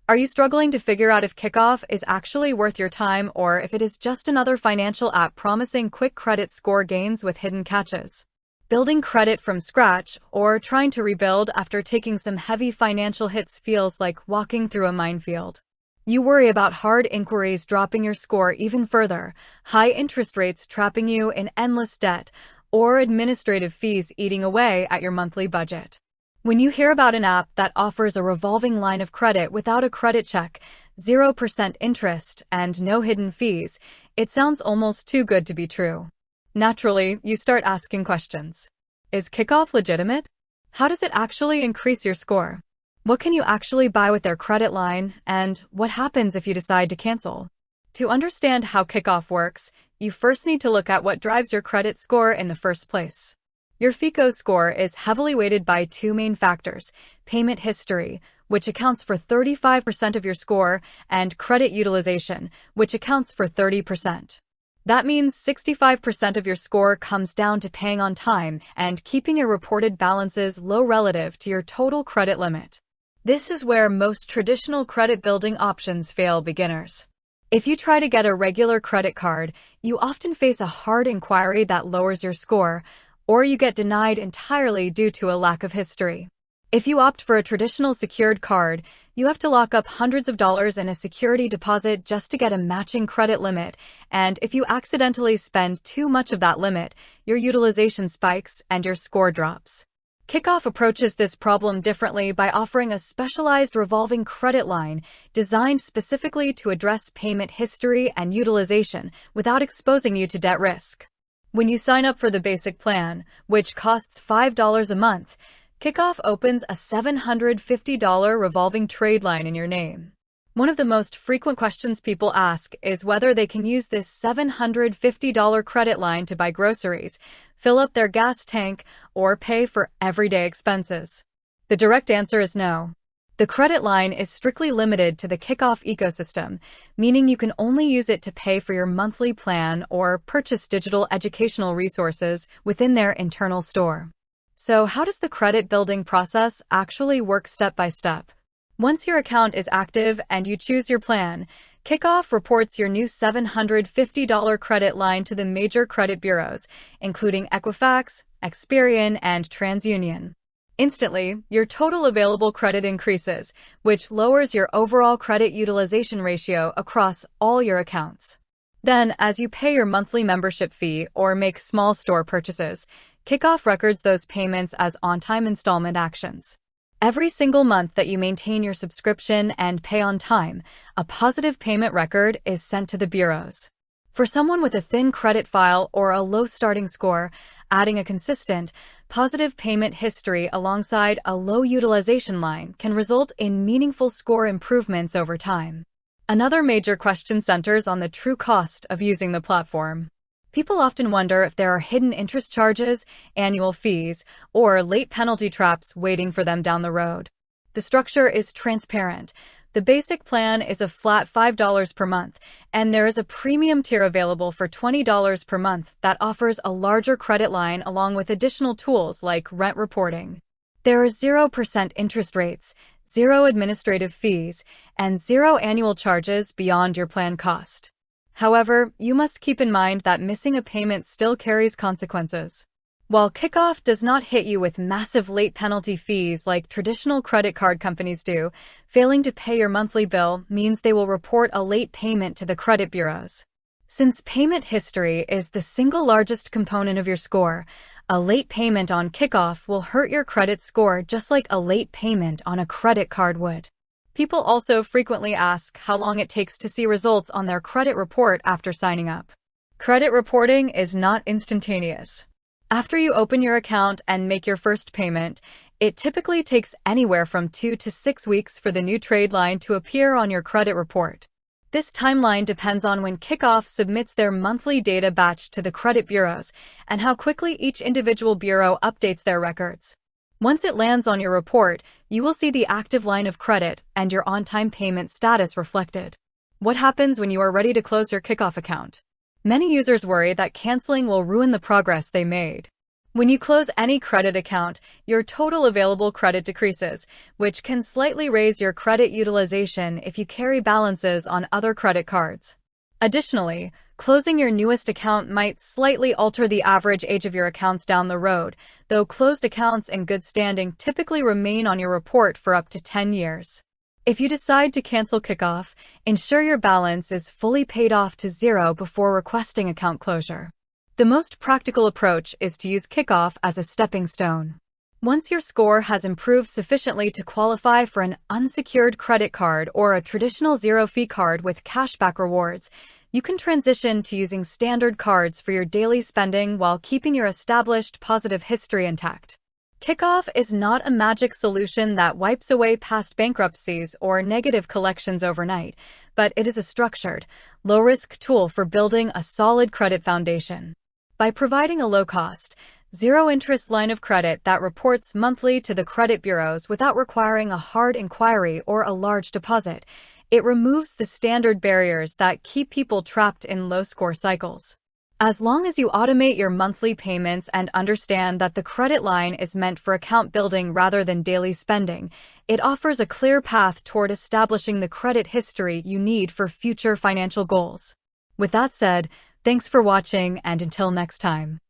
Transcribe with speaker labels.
Speaker 1: Are you struggling to figure out if Kikoff is actually worth your time or if it is just another financial app promising quick credit score gains with hidden catches? Building credit from scratch or trying to rebuild after taking some heavy financial hits feels like walking through a minefield. You worry about hard inquiries dropping your score even further, high interest rates trapping you in endless debt, or administrative fees eating away at your monthly budget. When you hear about an app that offers a revolving line of credit without a credit check, 0% interest, and no hidden fees, it sounds almost too good to be true. Naturally, you start asking questions. Is Kikoff legitimate? How does it actually increase your score? What can you actually buy with their credit line, and what happens if you decide to cancel? To understand how Kikoff works, you first need to look at what drives your credit score in the first place. Your FICO score is heavily weighted by two main factors: payment history, which accounts for 35% of your score, and credit utilization, which accounts for 30%. That means 65% of your score comes down to paying on time and keeping your reported balances low relative to your total credit limit. This is where most traditional credit building options fail beginners. If you try to get a regular credit card, you often face a hard inquiry that lowers your score, or you get denied entirely due to a lack of history. If you opt for a traditional secured card, you have to lock up hundreds of dollars in a security deposit just to get a matching credit limit, and if you accidentally spend too much of that limit, your utilization spikes and your score drops. Kikoff approaches this problem differently by offering a specialized revolving credit line designed specifically to address payment history and utilization without exposing you to debt risk. When you sign up for the basic plan, which costs $5 a month, Kikoff opens a $750 revolving trade line in your name. One of the most frequent questions people ask is whether they can use this $750 credit line to buy groceries, fill up their gas tank, or pay for everyday expenses. The direct answer is no. The credit line is strictly limited to the Kikoff ecosystem, meaning you can only use it to pay for your monthly plan or purchase digital educational resources within their internal store. So how does the credit building process actually work step by step? Once your account is active and you choose your plan, Kikoff reports your new $750 credit line to the major credit bureaus, including Equifax, Experian, and TransUnion. Instantly, your total available credit increases, which lowers your overall credit utilization ratio across all your accounts. Then, as you pay your monthly membership fee or make small store purchases, Kikoff records those payments as on-time installment actions. Every single month that you maintain your subscription and pay on time, a positive payment record is sent to the bureaus. For someone with a thin credit file or a low starting score, adding a consistent, positive payment history alongside a low utilization line can result in meaningful score improvements over time. Another major question centers on the true cost of using the platform. People often wonder if there are hidden interest charges, annual fees, or late penalty traps waiting for them down the road. The structure is transparent. The basic plan is a flat $5 per month, and there is a premium tier available for $20 per month that offers a larger credit line along with additional tools like rent reporting. There are 0% interest rates, 0 administrative fees, and 0 annual charges beyond your plan cost. However, you must keep in mind that missing a payment still carries consequences. While Kikoff does not hit you with massive late penalty fees like traditional credit card companies do, failing to pay your monthly bill means they will report a late payment to the credit bureaus. Since payment history is the single largest component of your score, a late payment on Kikoff will hurt your credit score just like a late payment on a credit card would. People also frequently ask how long it takes to see results on their credit report after signing up. Credit reporting is not instantaneous. After you open your account and make your first payment, it typically takes anywhere from 2 to 6 weeks for the new trade line to appear on your credit report. This timeline depends on when Kikoff submits their monthly data batch to the credit bureaus and how quickly each individual bureau updates their records. Once it lands on your report, you will see the active line of credit and your on-time payment status reflected. What happens when you are ready to close your Kikoff account? Many users worry that canceling will ruin the progress they made. When you close any credit account, your total available credit decreases, which can slightly raise your credit utilization if you carry balances on other credit cards. Additionally, closing your newest account might slightly alter the average age of your accounts down the road, though closed accounts in good standing typically remain on your report for up to 10 years. If you decide to cancel Kikoff, ensure your balance is fully paid off to zero before requesting account closure. The most practical approach is to use Kikoff as a stepping stone. Once your score has improved sufficiently to qualify for an unsecured credit card or a traditional zero-fee card with cashback rewards, you can transition to using standard cards for your daily spending while keeping your established positive history intact. Kikoff is not a magic solution that wipes away past bankruptcies or negative collections overnight, but it is a structured, low-risk tool for building a solid credit foundation. By providing a low-cost, zero-interest line of credit that reports monthly to the credit bureaus without requiring a hard inquiry or a large deposit, it removes the standard barriers that keep people trapped in low-score cycles. As long as you automate your monthly payments and understand that the credit line is meant for account building rather than daily spending, it offers a clear path toward establishing the credit history you need for future financial goals. With that said, thanks for watching, and until next time.